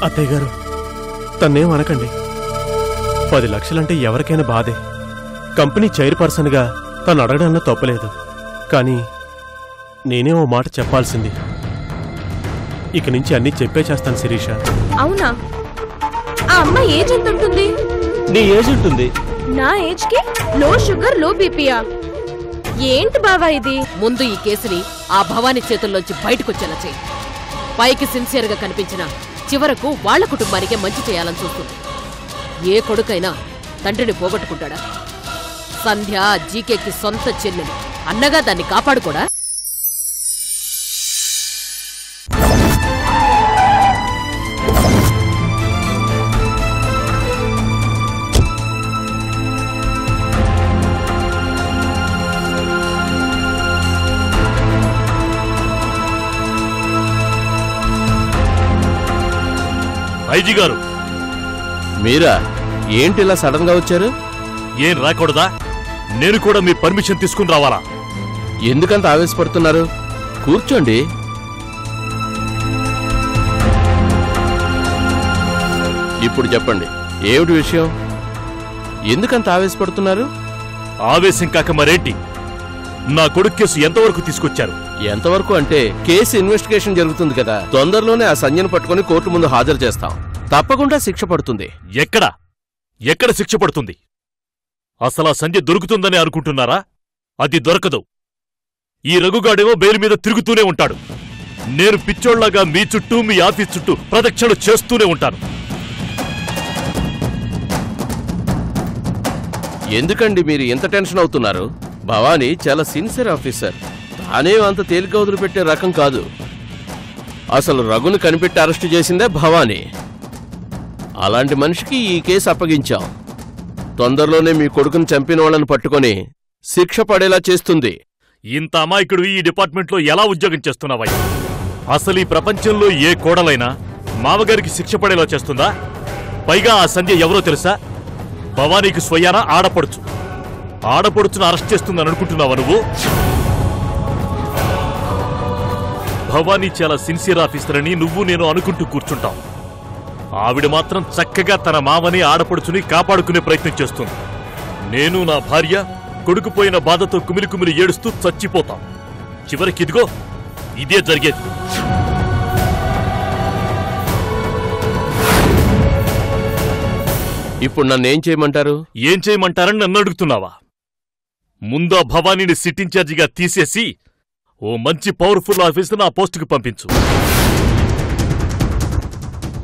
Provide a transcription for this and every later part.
అత్తయ్య గారు, తన్నేం అనకండి. 10 లక్షలంటే ఎవరికైనా బాధే. కంపెనీ చైర్పర్సన్గా తను అడగడంలో తప్పలేదు. కానీ నేనే ఓ మాట చెప్పాల్సింది. ఇక నుంచి అన్నీ చెప్పేచేస్తాను శిరీష. అవునా? ఆ అమ్మాయి ఏజ్ ఎంత ఉంటుంది? నీ ఏజ్ ఉంటుంది. నా ఏజ్ కి లో షుగర్ లో బీపీయా? ఏంటి బావా ఇది? ముందు ఈ కేసుని ఆ భవానీ చేతుల్లోంచి బయటకొచ్చేలా చెయ్యి. పైకి సిన్సియర్ గా కనిపించినా చివరకు వాళ్ల కుటుంబానికే మంచి చేయాలని చూస్తుంది. ఏ కొడుకైనా తండ్రిని పోగొట్టుకుంటాడా? సంధ్య జీకేకి సొంత చెల్లెలు, అన్నగా దాన్ని కాపాడుకోడా? ఐజీ గారు, మీరా? ఏంటి ఇలా సడన్ గా వచ్చారు? ఏం రాకూడదా? నేను కూడా మీ పర్మిషన్ తీసుకుని రావాలా? ఎందుకంత ఆవేశపడుతున్నారు? కూర్చోండి. ఇప్పుడు చెప్పండి, ఏమిటి విషయం? ఎందుకంత ఆవేశపడుతున్నారు? ఆవేశం కాక మరేంటి? నా కొడుకు కేసు ఎంతవరకు తీసుకొచ్చారు? ఎంతవరకు అంటే కేసు ఇన్వెస్టిగేషన్ జరుగుతుంది కదా. తొందరలోనే ఆ సంజయను పట్టుకుని కోర్టు ముందు హాజరు చేస్తాం. తప్పకుండా శిక్ష పడుతుంది. ఎక్కడ శిక్ష పడుతుంది? అసలు ఆ సంజయ్ దొరుకుతుందని అనుకుంటున్నారా? అది దొరకదు. ఈ రఘుగాడేమో బెయిల్ మీద తిరుగుతూనే ఉంటాడు. నేను పిచ్చోళ్లాగా మీ చుట్టూ, మీ ఆఫీస్ చుట్టూ ప్రదక్షిణలు చేస్తూనే ఉంటాను. ఎందుకండి మీరు ఇంత టెన్షన్ అవుతున్నారు? భవానీ చాలా సిన్సియర్ ఆఫీసర్. తానే అంత తేలిక వదిలిపెట్టే రకం కాదు. అసలు రఘుని కనిపెట్టి అరెస్టు చేసిందే భవానీ. అలాంటి మనిషికి ఈ కేసు అప్పగించాం. తొందరలోనే మీ కొడుకుని చంపిన వాళ్ళని పట్టుకొని శిక్ష పడేలా చేస్తుంది. ఇంత అమాయకుడు ఈ డిపార్ట్మెంట్లో ఎలా ఉద్యోగం చేస్తున్నావయ్యా? అసలు ఈ ప్రపంచంలో ఏ కోడలైనా మామగారికి శిక్ష పడేలా చేస్తుందా? పైగా ఆ సంజయ్ ఎవరో తెలుసా? భవానీకి స్వయాన ఆడపడుచు. ఆడపడుచును అరెస్ట్ చేస్తుందని అనుకుంటున్నావా నువ్వు? భవానీ చాలా సిన్సియర్ ఆఫీసర్ అని నువ్వు నేను అనుకుంటూ కూర్చుంటాం. ఆవిడ మాత్రం చక్కగా తన మామని, ఆడపడుచుని కాపాడుకునే ప్రయత్నం చేస్తుంది. నేను, నా భార్య కొడుకుపోయిన బాధతో కుమిలి కుమిలి ఏడుస్తూ చచ్చిపోతాం. చివరికిదిగో ఇదే జరిగేది. ఇప్పుడు నన్నేం చేయమంటారు? ఏం చేయమంటారని నన్ను అడుగుతున్నావా? ముందు ఆ భవానీని సిట్ ఇన్ఛార్జిగా తీసేసి ఓ మంచి పవర్ఫుల్ ఆఫీసర్ ఆ పోస్టుకు పంపించు.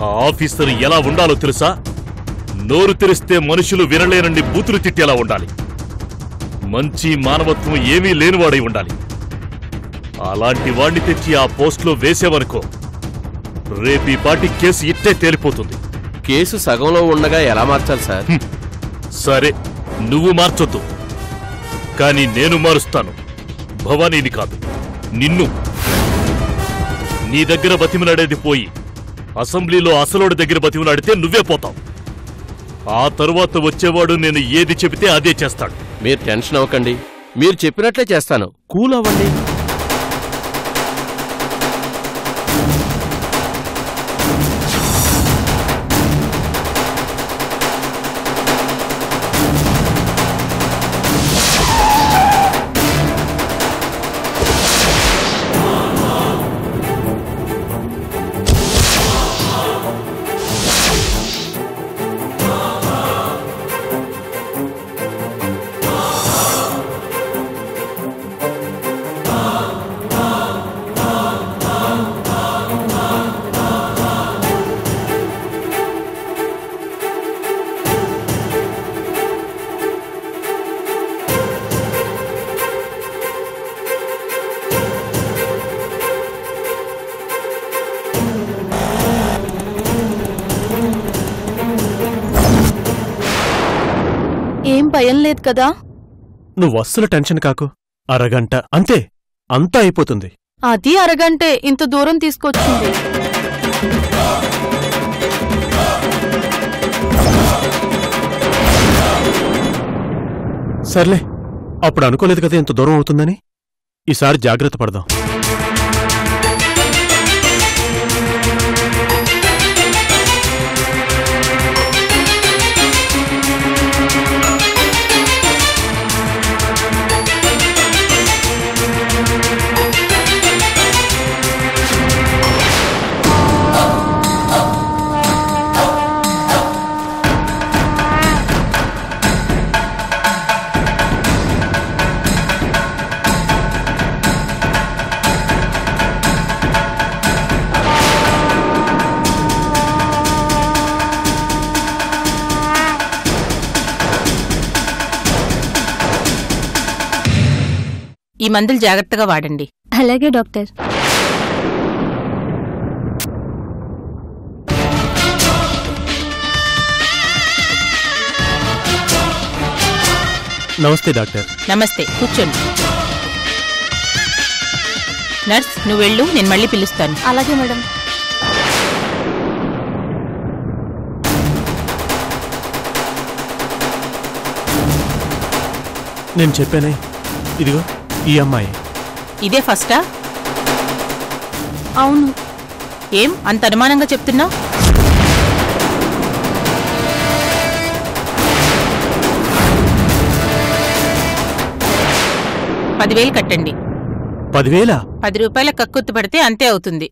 ఆ ఆఫీసర్ ఎలా ఉండాలో తెలుసా? నోరు తెరిస్తే మనుషులు వినలేనన్ని బూతులు తిట్టేలా ఉండాలి. మంచి మానవత్వం ఏమీ లేనివాడై ఉండాలి. అలాంటి వాణ్ణి తెచ్చి ఆ పోస్టులో వేసేవనుకో, రేపీ పాటి కేసు ఇట్టే తేలిపోతుంది. కేసు సగంలో ఉండగా ఎలా మార్చాలి సార్? సరే, నువ్వు మార్చొద్దు, కానీ నేను మారుస్తాను. భవానీని కాదు, నిన్ను. నీ దగ్గర బతిమలాడేది పోయి అసెంబ్లీలో అసలోడి దగ్గర బతిమలాడితే నువ్వే పోతావు. ఆ తరువాత వచ్చేవాడు నేను ఏది చెబితే అదే చేస్తాడు. మీరు టెన్షన్ అవ్వకండి, మీరు చెప్పినట్లే చేస్తాను. కూల్ అవ్వండి. ఏం భయం లేదు కదా? నువ్వు అస్సలు టెన్షన్ కాకు. అరగంట అంతే, అంతా అయిపోతుంది. అది అరగంటే ఇంత దూరం తీసుకొచ్చింది. సర్లే, అప్పుడు అనుకోలేదు కదా ఇంత దూరం అవుతుందని. ఈసారి జాగ్రత్త పడదాం. మందులు జాగ్రత్తగా వాడండి. అలాగే డాక్టర్. నమస్తే డాక్టర్. నమస్తే, కూర్చోండి. నర్స్, నువ్వు వెళ్ళు, నేను మళ్ళీ పిలుస్తాను. అలాగే మేడం. నేను చెప్పానే, ఇదిగో ఈ అమ్మాయి. ఇదే ఫస్టా? అవును. ఏం అంత అనుమానంగా చెప్తున్నావు? $10,000 కట్టండి. 10,000? 10 రూపాయల కక్కుర్తి పడితే అంతే అవుతుంది.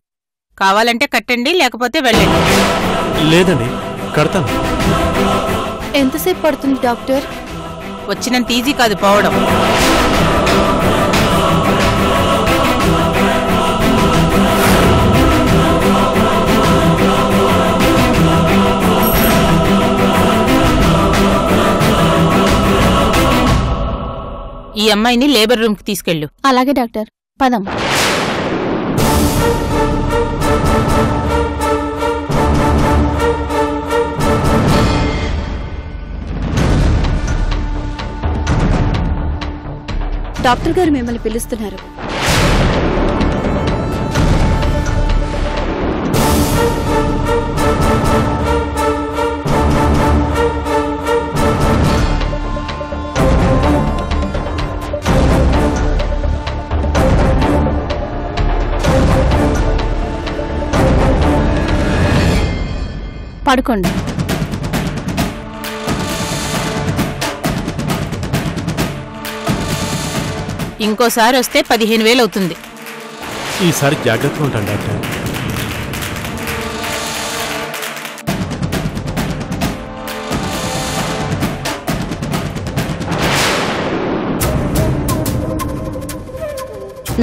కావాలంటే కట్టండి, లేకపోతే వెళ్ళండి. లేదండి, కడతాను. ఎంతసేపు పడుతుంది డాక్టర్? వచ్చినంత ఈజీ కాదు పోవడం. ఈ అమ్మాయిని లేబర్ రూమ్కి తీసుకెళ్ళు. అలాగే డాక్టర్, పదం. డాక్టర్ గారు మిమ్మల్ని పిలుస్తున్నారు. పడుకోండి. ఇంకోసారి వస్తే 15,000 అవుతుంది. ఈసారి జాగ్రత్తగా ఉంటాను డాక్టర్.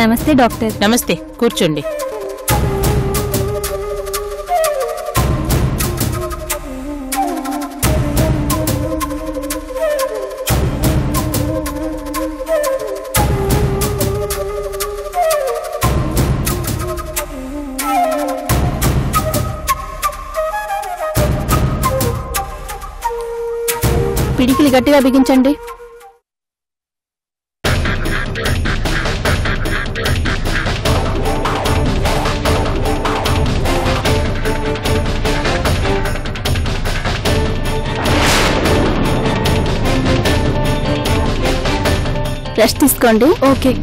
నమస్తే డాక్టర్. నమస్తే, కూర్చోండి. పిడికిలి గట్టిగా బిగించండి. రెస్ట్ తీసుకోండి. ఓకే.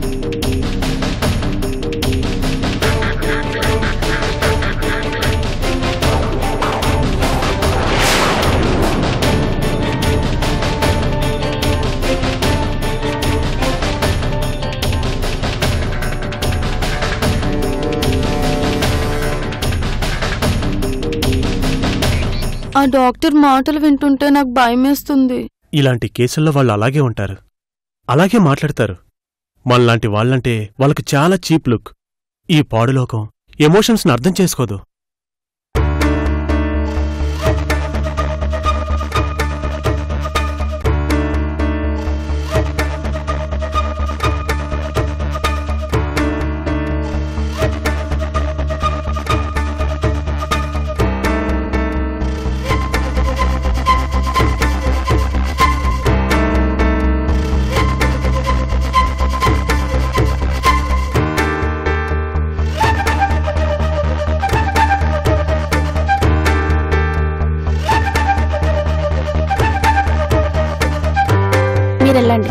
ఆ డాక్టర్ మాటలు వింటుంటే నాకు భయమేస్తుంది. ఇలాంటి కేసుల్లో వాళ్ళు అలాగే ఉంటారు, అలాగే మాట్లాడతారు. మనలాంటి వాళ్ళంటే వాళ్ళకు చాలా చీప్ లుక్. ఈ పాడులోకం ఎమోషన్స్ని అర్థం చేసుకోదు. మీరెళ్ళండి.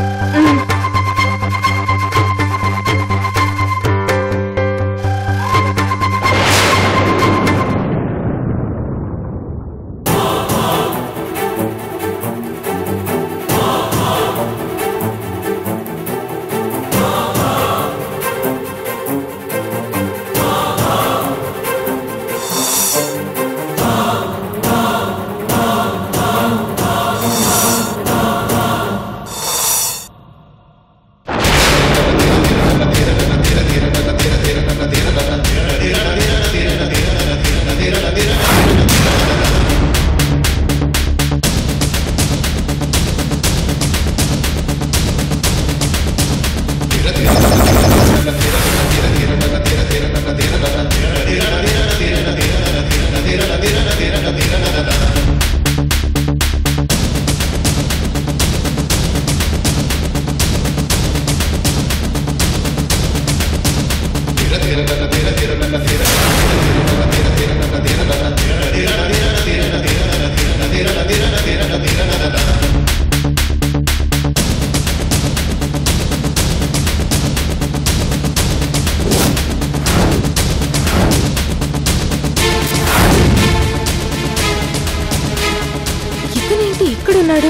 చేస్తున్నాడు?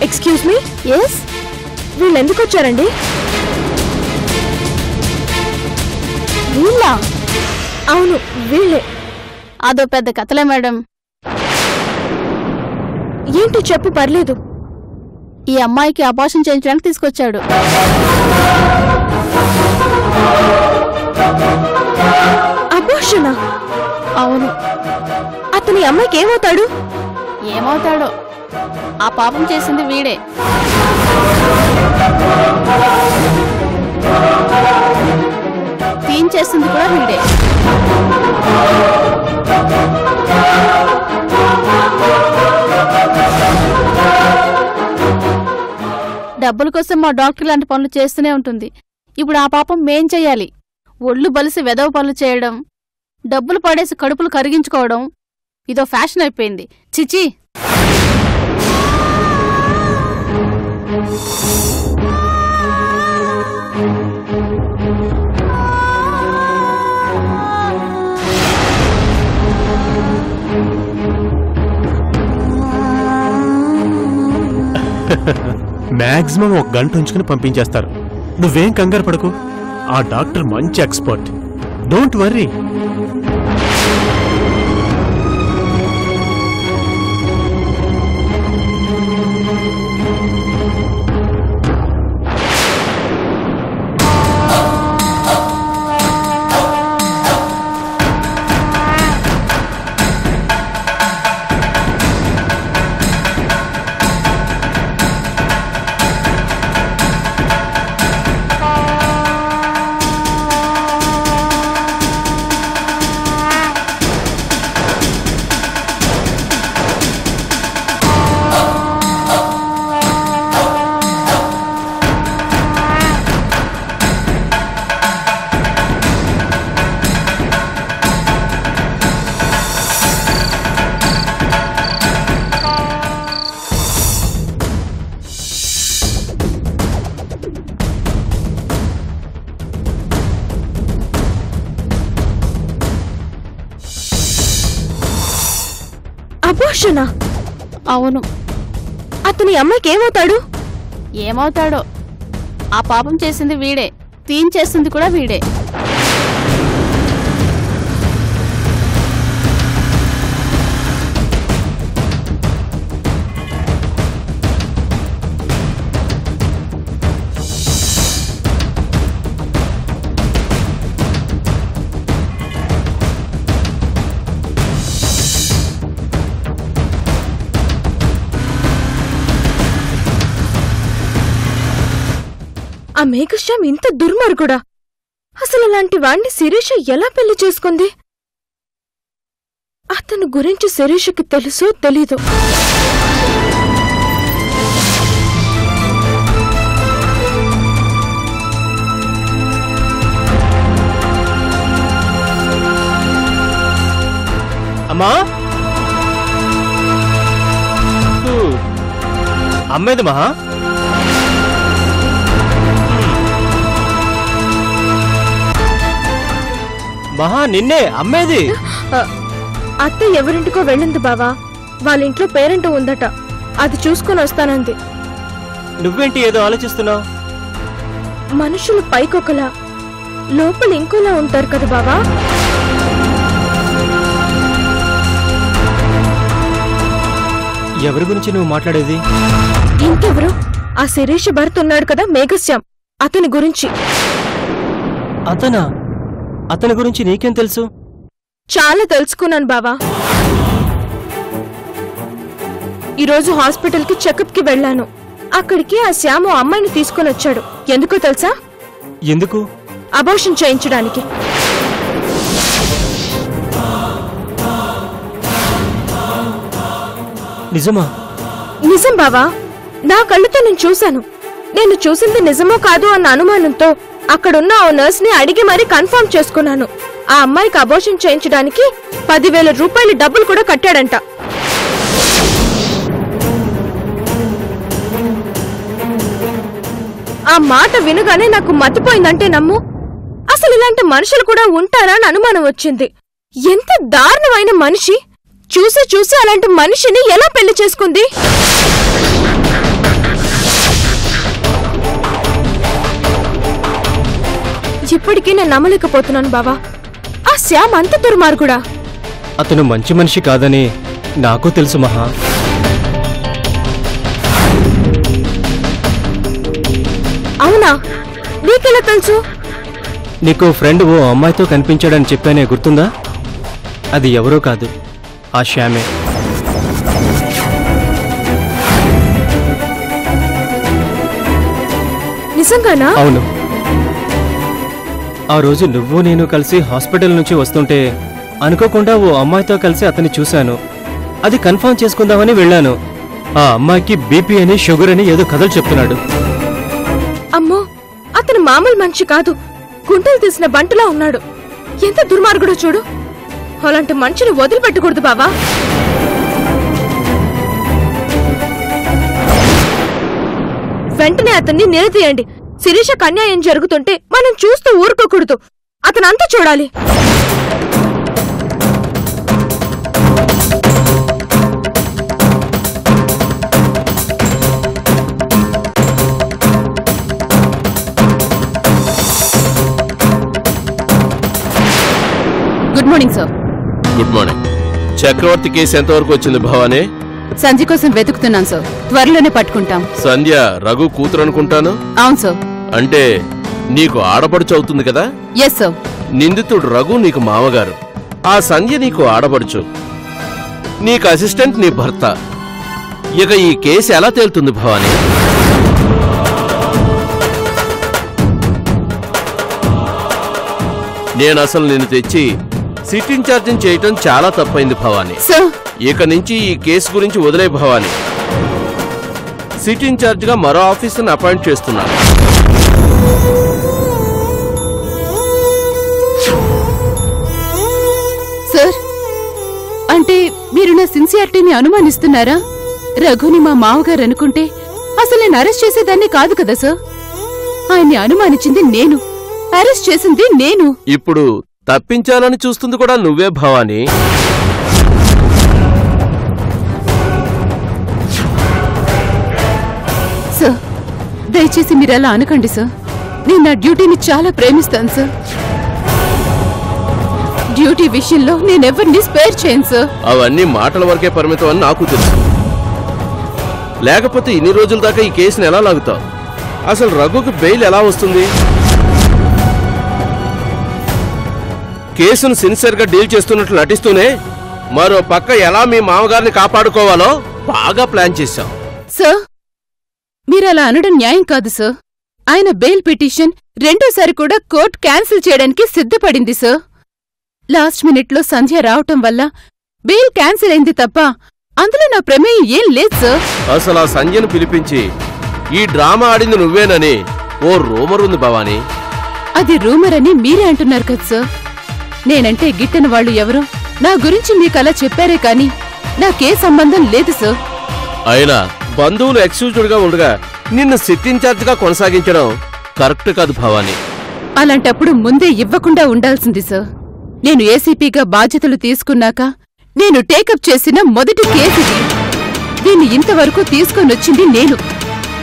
Excuse me. ఎస్, వీళ్ళు ఎందుకు వచ్చారండి? వీళ్ళ? అవును, వీళ్ళే. అదో పెద్ద కథలే మేడం. ఏంటి చెప్పు, పర్లేదు. ఈ అమ్మాయికి అబార్షన్ చేయించడానికి తీసుకొచ్చాడు. అబార్షనా? అవును. అతని అమ్మాయికి ఏమవుతాడు? ఏమవుతాడో, ఆ పాపం చేసింది వీడే. తీయించేస్తుంది కూడా వీడే. డబ్బుల కోసం మా డాక్టర్ లాంటి పనులు చేస్తూనే ఉంటుంది. ఇప్పుడు ఆ పాపం మేం చెయ్యాలి? ఒళ్ళు బలిసి వెదవ పనులు చేయడం, డబ్బులు పడేసి కడుపులు కరిగించుకోవడం ఇదో ఫ్యాషన్ అయిపోయింది. చిచి. మాక్సిమం 1 గంట ఉంచుకుని పంపించేస్తారు. నువ్వేం కంగారు పడకు, ఆ డాక్టర్ మంచి ఎక్స్పర్ట్. Don't worry. అబార్షనా? అవును. అతని అమ్మాయికి ఏమవుతాడు? ఏమవుతాడో, ఆ పాపం చేసింది వీడే. తీయించేస్తుంది కూడా వీడే. ఆ మేఘశ్యామ్ ఇంత దుర్మార్గుడా? అసలు అలాంటి వాణ్ణి శిరీష ఎలా పెళ్లి చేసుకుంది? అతను గురించి శిరీషకి తెలుసో తెలీదో? అమ్మా, అమ్మేది మహా. మహా, నిన్నే అమ్మేది. అత్త ఎవరింటికో వెళ్ళింది బావా. వాళ్ళ ఇంట్లో పేరెంట్ ఉందట, అది చూసుకుని వస్తానంది. నువ్వేంటి ఏదో ఆలోచిస్తున్నావు? మనుషులు పైకొకలా, లోపల ఇంకోలా ఉంటారు కదా బావా. ఎవరి గురించి నువ్వు మాట్లాడేది? ఇంకెవరు? ఆ శిరీష భర్త ఉన్నాడు కదా మేఘశ్యామ్, అతని గురించి. అతనా? అతని గురించి నీకేం తెలుసు? చాలా తెలుసుకున్నాను బావా. ఈరోజు హాస్పిటల్కి చెకప్కి వెళ్ళాను. అక్కడికి ఆ శ్యాము అమ్మాయిని తీసుకుని వచ్చాడు. ఎందుకో తెలుసా? ఎందుకు? అబార్షన్ చేయించడానికి. నిజమా? నిజం బావా, నా కళ్ళతో నేను చూశాను. నేను చూసింది నిజమో కాదు అన్న అనుమానంతో అక్కడున్న ఓ నర్స్ ని అడిగి మరీ కన్ఫర్మ్ చేసుకున్నాను. ఆ అమ్మాయికి అబార్షన్ చేయించడానికి 10,000 రూపాయలు డబ్బులు కూడా కట్టాడంట. ఆ మాట వినగానే నాకు మతిపోయిందంటే నమ్ము. అసలు ఇలాంటి మనుషులు కూడా ఉంటారా అని అనుమానం వచ్చింది. ఎంత దారుణమైన మనిషి! చూసి చూసి అలాంటి మనిషిని ఎలా పెళ్లి చేసుకుంది? ఇప్పటికీ నేను నమ్మలేకపోతున్నాను బావా. ఆ శ్యామ్ అంత దుర్మార్గుడా? అతను మంచి మనిషి కాదని నాకు తెలుసు మహా. అవునా? నీకెలా తెలుసు? నీకు ఫ్రెండ్ ఓ అమ్మాయితో కనిపించాడని చెప్పానే, గుర్తుందా? అది ఎవరో కాదు, ఆ శ్యామే. నిజంగానా? అవును. ఆ రోజు నువ్వు నేను కలిసి హాస్పిటల్ నుంచి వస్తుంటే అనుకోకుండా ఓ అమ్మాయితో కలిసి అతన్ని చూశాను. అది కన్ఫర్మ్ చేసుకుందామని వెళ్ళాను. ఆ అమ్మాయికి బీపీ అని, షుగర్ అని ఏదో కథలు చెప్తున్నాడు. అమ్మో, అతను మామూలు మనిషి కాదు, గుంటలు తీసిన బంటులా ఉన్నాడు. ఎంత దుర్మార్గుడో చూడు. అలాంటి మనిషిని వదిలిపెట్టకూడదు బావా. వెంటనే అతన్ని నిలదీయండి. శిరీషకు అన్యాయం జరుగుతుంటే మనం చూస్తూ ఊరుకోకూడదు. అతనంతా చూడాలి. Good morning sir. Good morning. Chakravarthi case ఎంతవరకు వచ్చింది భవానీ? సంధ్య కోసం వెతుకుతున్నాం సార్. త్వరలోనే పట్టుకుంటాం. సంధ్య రఘు కూతురు అనుకుంటాను. అవును సార్. అంటే నీకు ఆడపడుచు అవుతుంది కదా? Yes sir. నిందితుడు రఘు నీకు మామగారు, ఆ సంధ్య నీకు ఆడపడుచు, నీకు అసిస్టెంట్ నీ భర్త. ఇక ఈ కేసు ఎలా తేలుతుంది భవానీ? నేను అసలు నిన్ను తెచ్చి సిట్ ఇన్ఛార్జిని చేయటం చాలా తప్పైంది భవానీ. ఇక నుంచి ఈ కేసు గురించి వదిలే భవానీ. సిట్ ఇన్ఛార్జ్ గా మరో ఆఫీసర్ని అపాయింట్ చేస్తున్నాను. సార్, అంటే మీరు నా సిన్సియారిటీని అనుమానిస్తున్నారా? రఘుని మా మామగారు అనుకుంటే అసలు నేను అరెస్ట్ చేసేదాన్ని కాదు కదా సార్. ఆయన్ని అనుమానించింది నేను, అరెస్ట్ చేసింది నేను. ఇప్పుడు తప్పించాలని చూస్తుంది కూడా నువ్వే భవానీ. సార్, దయచేసి మీరు అలా అనకండి సార్. నేను నా డ్యూటీని చాలా ప్రేమిస్తాను సార్. డ్యూటీ విషయంలో నేనెవరిని స్పేర్ చేయను సార్. అవన్నీ మాటల వరకే పరిమితం అని నాకు తెలుసు. లేకపోతే ఇన్ని రోజుల దాకా ఈ కేసుని ఎలా లాగుతావు? అసలు రఘుకి బెయిల్ ఎలా వస్తుంది? కేసును సిన్సియర్ గా డీల్ చేస్తున్నట్లు నటిస్తూనే మరో పక్క ఎలా మీ మామగారిని కాపాడుకోవాలో బాగా ప్లాన్ చేశాం. సార్, మీరలా అనడం న్యాయం కాదు సార్. ఆయన బెయిల్ పిటిషన్ రెండోసారి కూడా కోర్టు క్యాన్సిల్ చేయడానికి సిద్ధపడింది సార్. లాస్ట్ మినిట్లో సంధ్య రావటం వల్ల బెయిల్ క్యాన్సిల్ అయింది తప్ప అందులో నా ప్రమేయం ఏం లేదు సార్. అసలు ఆ సంధ్యను పిలిపించి ఈ డ్రామా ఆడింది నువ్వేనని ఓ రూమర్ ఉంది భవానీ. అది రూమర్ అని మీరే అంటున్నారు కదా సార్. నేనంటే గిట్టని వాళ్ళు ఎవరో నా గురించి మీకు అలా చెప్పారే కాని నాకే సంబంధం లేదు సార్. అయినా బంధువులు ఎక్స్క్యూజ్డ్ గా ఉండగా నిన్ను సిట్ ఇన్ఛార్జ్ గా కొనసాగించడం కరెక్ట్ కాదు భవానీ. అలాంటప్పుడు ముందే ఇవ్వకుండా ఉండాల్సింది సార్. నేను ఏసీపీగా బాధ్యతలు తీసుకున్నాక నేను టేకప్ చేసిన మొదటి కేసిది. దీన్ని ఇంతవరకు తీసుకొనొచ్చింది నేను.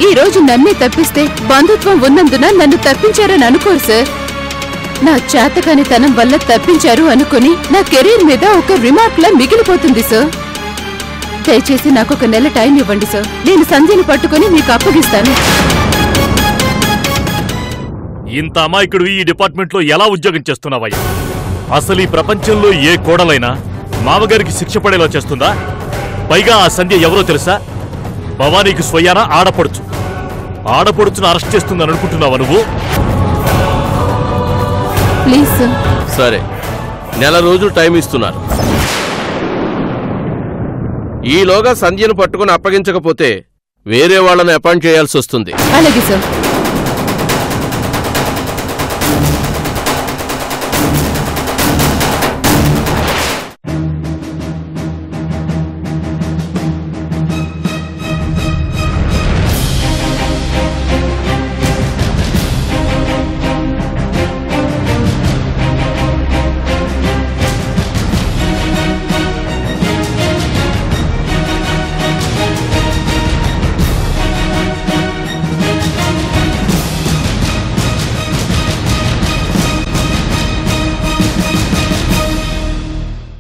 ఈ రోజు నన్నే తప్పిస్తే బంధుత్వం ఉన్నందున నన్ను తప్పించారని అనుకోరు సార్. నా చేతకానితనం వల్ల తప్పించారు అనుకుని నా కెరీర్ మీద ఒక రిమార్క్ లా మిగిలిపోతుంది సార్. దయచేసి నాకొక నెల టైం ఇవ్వండి సార్. నేను సంధ్యని పట్టుకుని మీకు అప్పగిస్తాను. ఇంత అమాయకుడు ఈ డిపార్ట్మెంట్లో ఎలా ఉద్యోగం చేస్తున్నావయ్యా? అసలు ఈ ప్రపంచంలో ఏ కోడలైనా మామగారికి శిక్ష పడేలా చేస్తుందా? పైగా ఆ సంధ్య ఎవరో తెలుసా? భవానీకి స్వయాన ఆడపడుచు. ఆడపడుచును అరెస్ట్ చేస్తుందని అనుకుంటున్నావా నువ్వు? Please sir. సరే, నెల రోజులు టైం ఇస్తున్నారు. ఈలోగా సంధ్యను పట్టుకుని అప్పగించకపోతే వేరే వాళ్ళని అపాయింట్ చేయాల్సి వస్తుంది. అలాగే సార్.